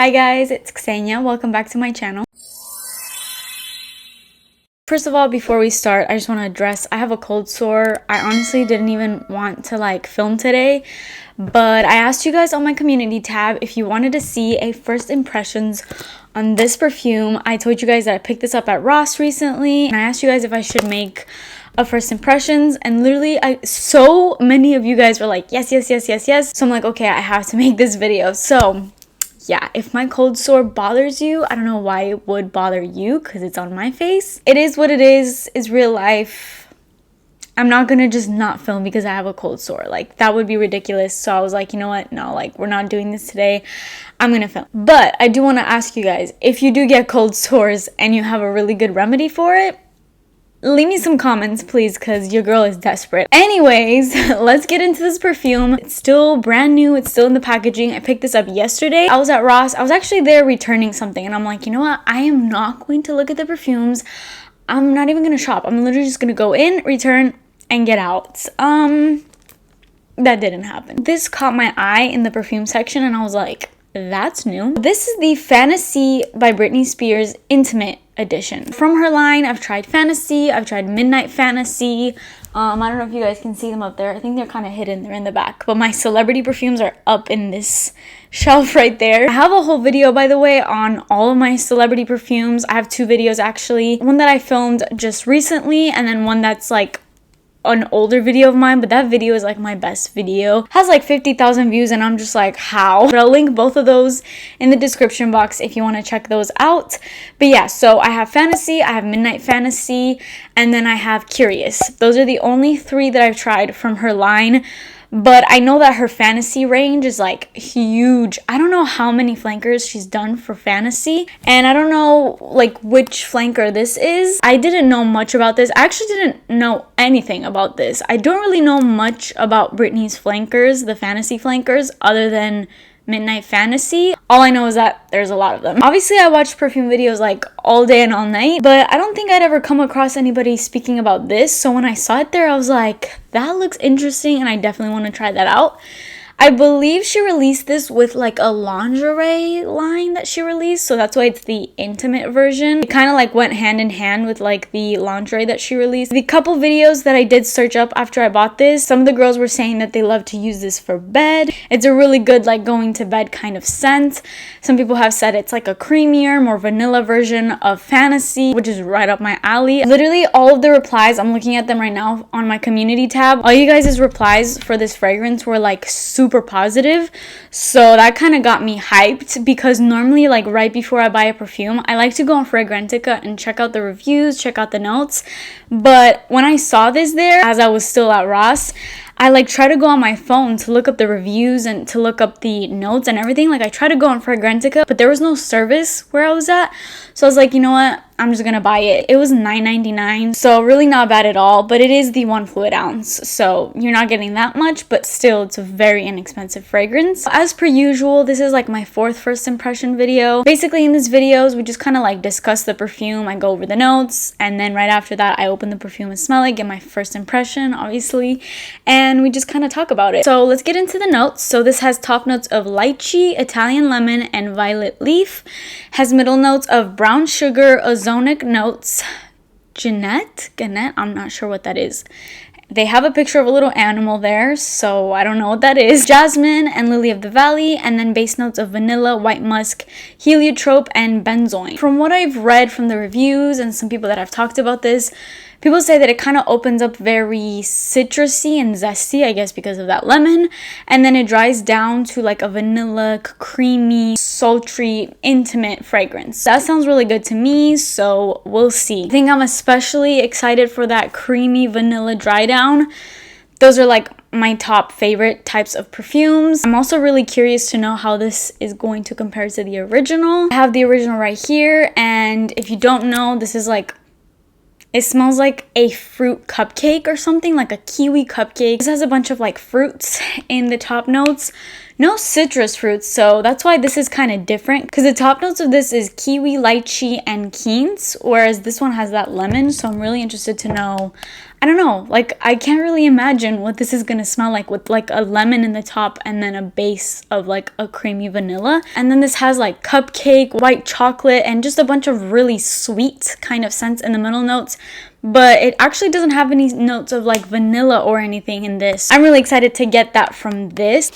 Hi guys, it's Ksenia. Welcome back to my channel. First of all, before we start, I just want to address I have a cold sore. I honestly didn't even want to film today, but I asked you guys on my community tab if you wanted to see a first impressions on this perfume. I told you guys that I picked this up at Ross recently, and I asked you guys if I should make a first impressions, and literally so many of you guys were like yes. So I'm like, okay, I have to make this video. So yeah, if my cold sore bothers you, I don't know why it would bother you because it's on my face. It is what it is. It's real life. I'm not gonna just not film because I have a cold sore. That would be ridiculous. So I was like, you know what? No, we're not doing this today. I'm gonna film. But I do want to ask you guys, if you do get cold sores and you have a really good remedy for it, leave me some comments, please, because your girl is desperate. Anyways, let's get into this perfume. It's still brand new. It's still in the packaging. I picked this up yesterday. I was at Ross. I was actually there returning something, and I'm like, you know what? I am not going to look at the perfumes. I'm not even going to shop. I'm literally just going to go in, return, and get out. That didn't happen. This caught my eye in the perfume section, and I was like, that's new. This is the Fantasy by Britney Spears Intimate Edition. From her line, I've tried Fantasy, I've tried Midnight Fantasy. I don't know if you guys can see them up there. I think they're kind of hidden. They're in the back. But my celebrity perfumes are up in this shelf right there. I have a whole video, by the way, on all of my celebrity perfumes. I have two videos, actually. One that I filmed just recently, and then one that's an older video of mine, but that video is my best video. Has 50,000 views, and I'm just like, how? But I'll link both of those in the description box if you want to check those out. But yeah, so I have Fantasy, I have Midnight Fantasy, and then I have Curious. Those are the only three that I've tried from her line. But I know that her Fantasy range is huge. I don't know how many flankers she's done for Fantasy, and I don't know which flanker this is. I didn't know much about this. I actually didn't know anything about this. I don't really know much about Britney's flankers, the Fantasy flankers, other than Midnight Fantasy. All I know is that there's a lot of them. Obviously, I watch perfume videos all day and all night, but I don't think I'd ever come across anybody speaking about this. So when I saw it there, I was like, that looks interesting, and I definitely want to try that out. I believe she released this with a lingerie line that she released, so that's why it's the intimate version. It kind of went hand in hand with the lingerie that she released. The couple videos that I did search up after I bought this, some of the girls were saying that they love to use this for bed. It's a really good going to bed kind of scent. Some people have said it's a creamier, more vanilla version of Fantasy, which is right up my alley. Literally all of the replies, I'm looking at them right now on my community tab, all you guys' replies for this fragrance were super positive, so that kind of got me hyped, because normally right before I buy a perfume, I like to go on Fragrantica and check out the reviews, check out the notes. But when I saw this there, as I was still at Ross, I try to go on my phone to look up the reviews and to look up the notes and everything. I tried to go on Fragrantica, but there was no service where I was at, so I was like, you know what, I'm just gonna buy it. It was $9.99, so really not bad at all, but it is the 1 fluid ounce, so you're not getting that much, but still, it's a very inexpensive fragrance. As per usual, this is my fourth first impression video. Basically, in these videos, we just kind of discuss the perfume, I go over the notes, and then right after that, I open the perfume and smell it, get my first impression, obviously, and we just kind of talk about it. So let's get into the notes. So this has top notes of lychee, Italian lemon, and violet leaf. Has middle notes of brown sugar, ozonic notes, Gannett, I'm not sure what that is. They have a picture of a little animal there, so I don't know what that is. Jasmine and lily of the valley, and then base notes of vanilla, white musk, heliotrope, and benzoin. From what I've read from the reviews and some people that have talked about this, people say that it kind of opens up very citrusy and zesty, I guess because of that lemon, and then it dries down to a vanilla, creamy, sultry, intimate fragrance. That sounds really good to me, so we'll see. I think I'm especially excited for that creamy vanilla dry down. Those are my top favorite types of perfumes. I'm also really curious to know how this is going to compare to the original. I have the original right here, and if you don't know, this is it smells like a fruit cupcake or something, like a kiwi cupcake. This has a bunch of fruits in the top notes. No citrus fruits, so that's why this is kind of different, because the top notes of this is kiwi, lychee, and quince, whereas this one has that lemon, so I'm really interested to know I don't know, like I can't really imagine what this is gonna smell like with like a lemon in the top and then a base of like a creamy vanilla. And then this has like cupcake, white chocolate, and just a bunch of really sweet kind of scents in the middle notes. But it actually doesn't have any notes of like vanilla or anything in this. I'm really excited to get that from this.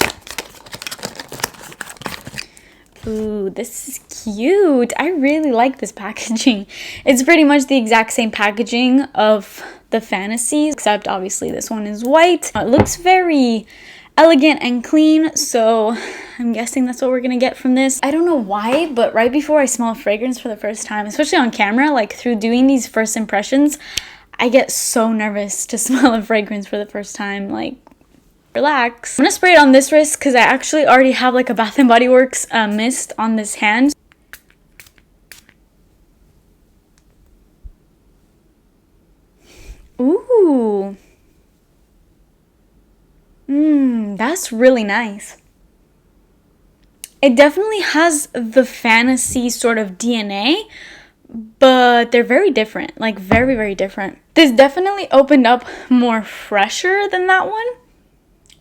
Ooh, this is cute. I really like this packaging. It's pretty much the exact same packaging of the Fantasies, except obviously this one is white. It looks very elegant and clean, so I'm guessing that's what we're gonna get from this. I don't know why, but right before I smell a fragrance for the first time, especially on camera, like through doing these first impressions, I get so nervous to smell a fragrance for the first time. Like, relax. I'm gonna spray it on this wrist because I actually already have like a Bath & Body Works mist on this hand. Ooh. That's really nice. It definitely has the fantasy sort of DNA, but they're very different, like very, very different. This definitely opened up more fresher than that one,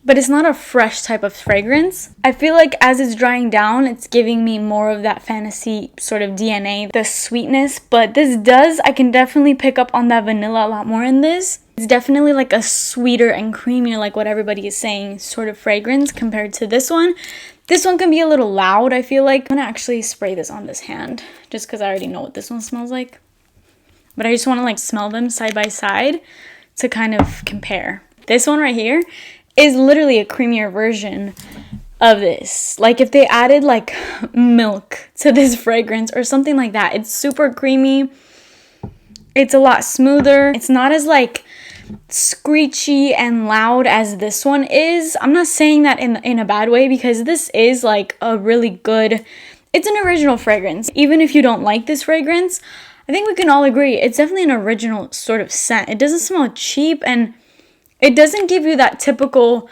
but it's not a fresh type of fragrance. I feel like as it's drying down, it's giving me more of that fantasy sort of DNA, the sweetness, but I can definitely pick up on that vanilla a lot more in this. It's definitely like a sweeter and creamier, like what everybody is saying, sort of fragrance compared to this one. This one can be a little loud, I feel like. I'm gonna actually spray this on this hand, just because I already know what this one smells like. But I just want to like smell them side by side to kind of compare. This one right here is literally a creamier version of this. Like if they added like milk to this fragrance or something like that. It's super creamy. It's a lot smoother. It's not as like screechy and loud as this one is. I'm not saying that in a bad way, because this is like a really good, it's an original fragrance. Even if you don't like this fragrance, I think we can all agree it's definitely an original sort of scent. It doesn't smell cheap, and it doesn't give you that typical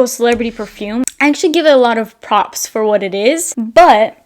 celebrity perfume. I actually give it a lot of props for what it is, but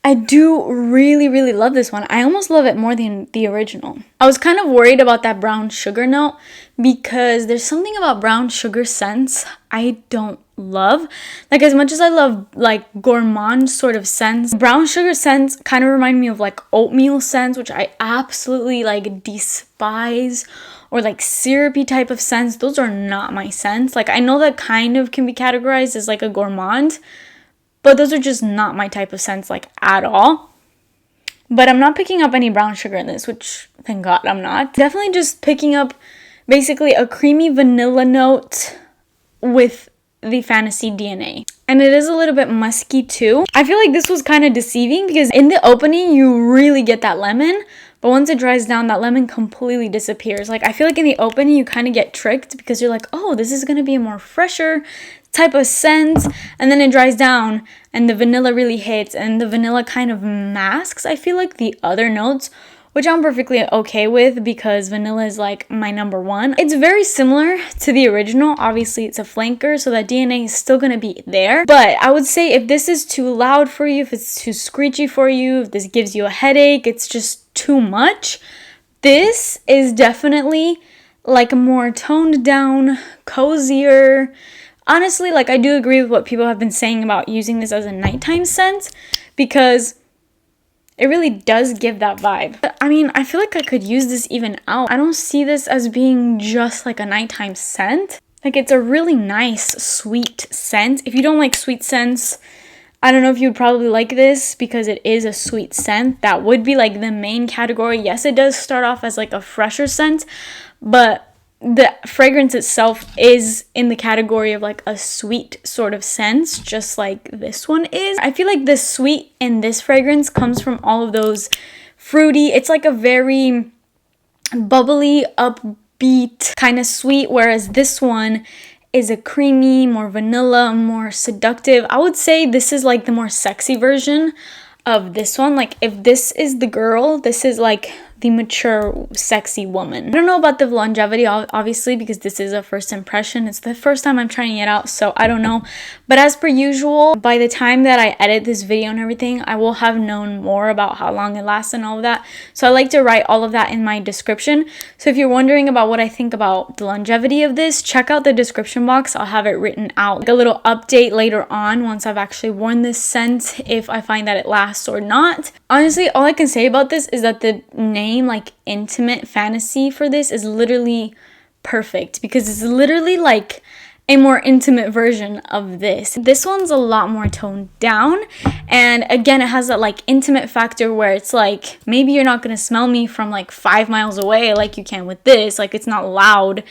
I do really, really love this one. I almost love it more than the original. I was kind of worried about that brown sugar note, because there's something about brown sugar scents I don't love. Like, as much as I love like gourmand sort of scents, brown sugar scents kind of remind me of like oatmeal scents, which I absolutely like despise. Or like syrupy type of scents. Those are not my scents. Like, I know that kind of can be categorized as like a gourmand, but those are just not my type of scents, like, at all. But I'm not picking up any brown sugar in this, which, thank God, I'm not. Definitely just picking up basically a creamy vanilla note with the fantasy DNA. And it is a little bit musky too. I feel like this was kind of deceiving, because in the opening, you really get that lemon. But once it dries down, that lemon completely disappears. Like, I feel like in the opening, you kind of get tricked, because you're like, oh, this is going to be a more fresher type of scent. And then it dries down and the vanilla really hits, and the vanilla kind of masks, I feel like, the other notes, which I'm perfectly okay with, because vanilla is like my number one. It's very similar to the original. Obviously, it's a flanker, so that DNA is still going to be there. But I would say if this is too loud for you, if it's too screechy for you, if this gives you a headache, it's just too much, this is definitely like a more toned down, cozier. Honestly, like, I do agree with what people have been saying about using this as a nighttime scent, because it really does give that vibe. I mean, I feel like I could use this even out. I don't see this as being just like a nighttime scent. Like, it's a really nice, sweet scent. If you don't like sweet scents, I don't know if you would probably like this, because it is a sweet scent. That would be like the main category. Yes, it does start off as like a fresher scent, but the fragrance itself is in the category of like a sweet sort of scent, just like this one is. I feel like the sweet in this fragrance comes from all of those fruity. It's like a very bubbly, upbeat kind of sweet, whereas this one is a creamy, more vanilla, more seductive. I would say this is like the more sexy version of this one. Like, if this is the girl, this is like the mature, sexy woman. I don't know about the longevity, obviously, because this is a first impression. It's the first time I'm trying it out, so I don't know. But as per usual, by the time that I edit this video and everything, I will have known more about how long it lasts and all of that. So I like to write all of that in my description. So if you're wondering about what I think about the longevity of this, check out the description box. I'll have it written out. Like a little update later on once I've actually worn this scent, if I find that it lasts or not. Honestly, all I can say about this is that the name, like Intimate Fantasy, for this is literally perfect, because it's literally like a more intimate version of this. This one's a lot more toned down, and again, it has that like intimate factor where it's like maybe you're not gonna smell me from like 5 miles away like you can with this. Like, it's not loud,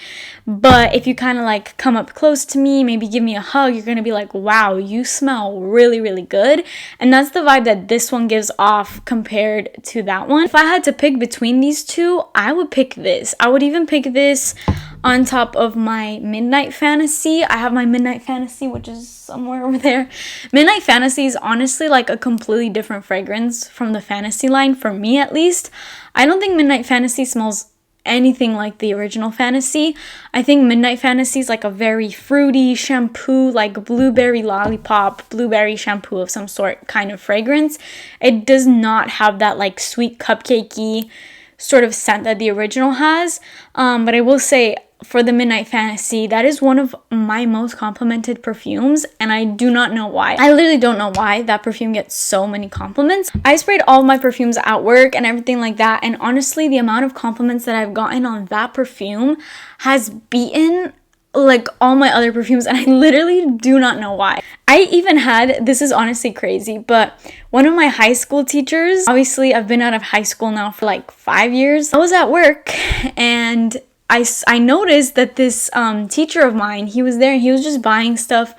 but if you kind of like come up close to me, maybe give me a hug, you're gonna be like, wow, you smell really, really good. And that's the vibe that this one gives off compared to that one. If I had to pick between these two, I would pick this. I would even pick this on top of my Midnight Fantasy. I have my Midnight Fantasy, which is somewhere over there. Midnight Fantasy is honestly like a completely different fragrance from the Fantasy line, for me at least. I don't think Midnight Fantasy smells anything like the original Fantasy. I think Midnight Fantasy is like a very fruity shampoo, like blueberry lollipop, blueberry shampoo of some sort kind of fragrance. It does not have that like sweet cupcakey sort of scent that the original has. But I will say, for the Midnight Fantasy, that is one of my most complimented perfumes, and I do not know why. I literally don't know why that perfume gets so many compliments. I sprayed all of my perfumes at work and everything like that, and honestly, the amount of compliments that I've gotten on that perfume has beaten like all my other perfumes, and I literally do not know why. I even had, this is honestly crazy, but one of my high school teachers, obviously I've been out of high school now for like 5 years. I was at work and I noticed that this teacher of mine, he was there and he was just buying stuff,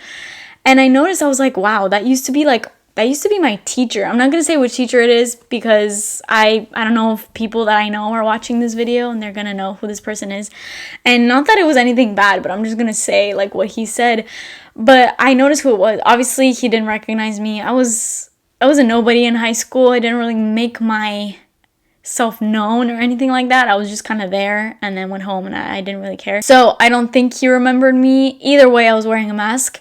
and I noticed, I was like, wow, that used to be my teacher. I'm not gonna say which teacher it is, because I don't know if people that I know are watching this video and they're gonna know who this person is. And not that it was anything bad, but I'm just gonna say like what he said. But I noticed who it was. Obviously he didn't recognize me. I was a nobody in high school. I didn't really make myself known or anything like that. I was just kind of there and then went home, and I didn't really care. So I don't think he remembered me. Either way, I was wearing a mask.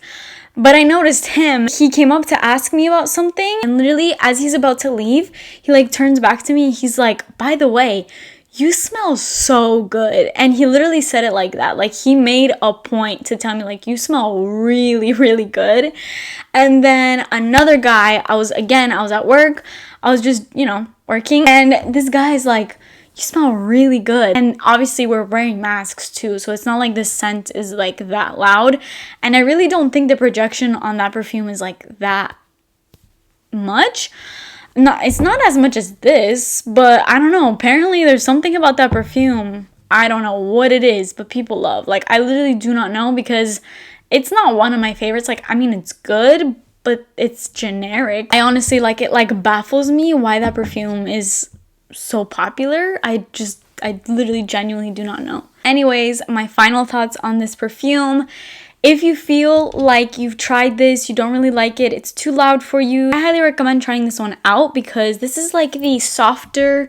But I noticed him, he came up to ask me about something, and literally as he's about to leave, he like turns back to me, he's like, by the way, you smell so good. And he literally said it like that. Like, he made a point to tell me like, you smell really, really good. And then another guy, I was at work, I was just, working, and this guy's like, you smell really good. And obviously we're wearing masks too, so it's not like the scent is like that loud, and I really don't think the projection on that perfume is like that much. It's not as much as this, but I don't know, apparently there's something about that perfume, I don't know what it is, but people love. Like, I literally do not know, because it's not one of my favorites. Like, I mean, it's good, but it's generic. I honestly, like, it like baffles me why that perfume is so popular. I literally genuinely do not know. Anyways, my final thoughts on this perfume. If you feel like you've tried this, you don't really like it, it's too loud for you, I highly recommend trying this one out, because this is like the softer,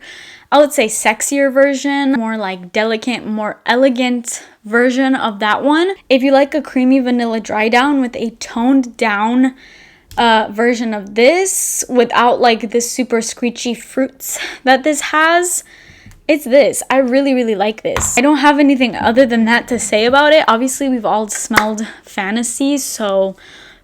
I would say sexier version, more like delicate, more elegant version of that one. If you like a creamy vanilla dry down with a toned down version of this without like the super screechy fruits that this has, it's this. I really, really like this. I don't have anything other than that to say about it. Obviously, we've all smelled Fantasy, so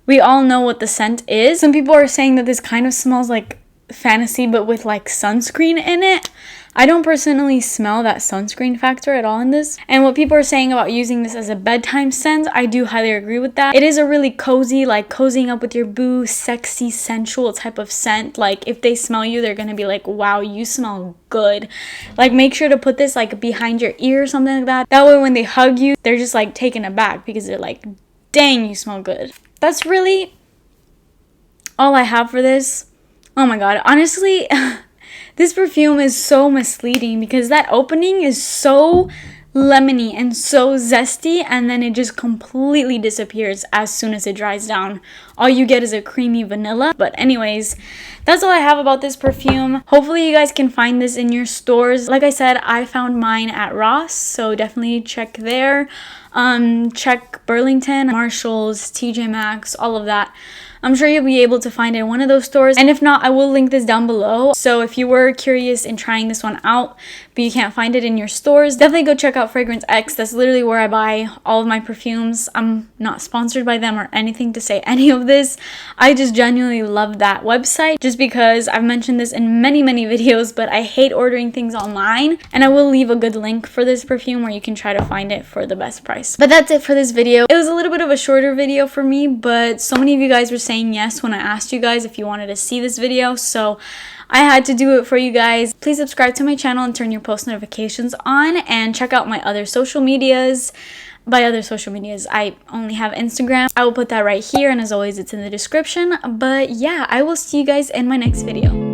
we all know what the scent is. Some people are saying that this kind of smells like Fantasy, but with like sunscreen in it. I don't personally smell that sunscreen factor at all in this. And what people are saying about using this as a bedtime scent, I do highly agree with that. It is a really cozy, like cozying up with your boo, sexy, sensual type of scent. Like, if they smell you, they're gonna be like, wow, you smell good. Like, make sure to put this like behind your ear or something like that. That way when they hug you, they're just like taken aback, because they're like, dang, you smell good. That's really all I have for this. Oh my god, honestly, this perfume is so misleading, because that opening is so lemony and so zesty, and then it just completely disappears as soon as it dries down. All you get is a creamy vanilla. But anyways, that's all I have about this perfume. Hopefully you guys can find this in your stores. Like I said, I found mine at Ross, so definitely check there. Check Burlington, Marshalls, TJ Maxx, all of that. I'm sure you'll be able to find it in one of those stores, and if not, I will link this down below. So if you were curious in trying this one out but you can't find it in your stores, definitely go check out Fragrance X. That's literally where I buy all of my perfumes. I'm not sponsored by them or anything to say any of this. I just genuinely love that website, just because I've mentioned this in many videos, but I hate ordering things online, and I will leave a good link for this perfume where you can try to find it for the best price. But that's it for this video. It was a little bit of a shorter video for me, but so many of you guys were saying yes when I asked you guys if you wanted to see this video, so I had to do it for you guys. Please subscribe to my channel and turn your post notifications on, and check out my other social medias. By other social medias, I only have Instagram. I will put that right here, and as always, it's in the description. But yeah, I will see you guys in my next video.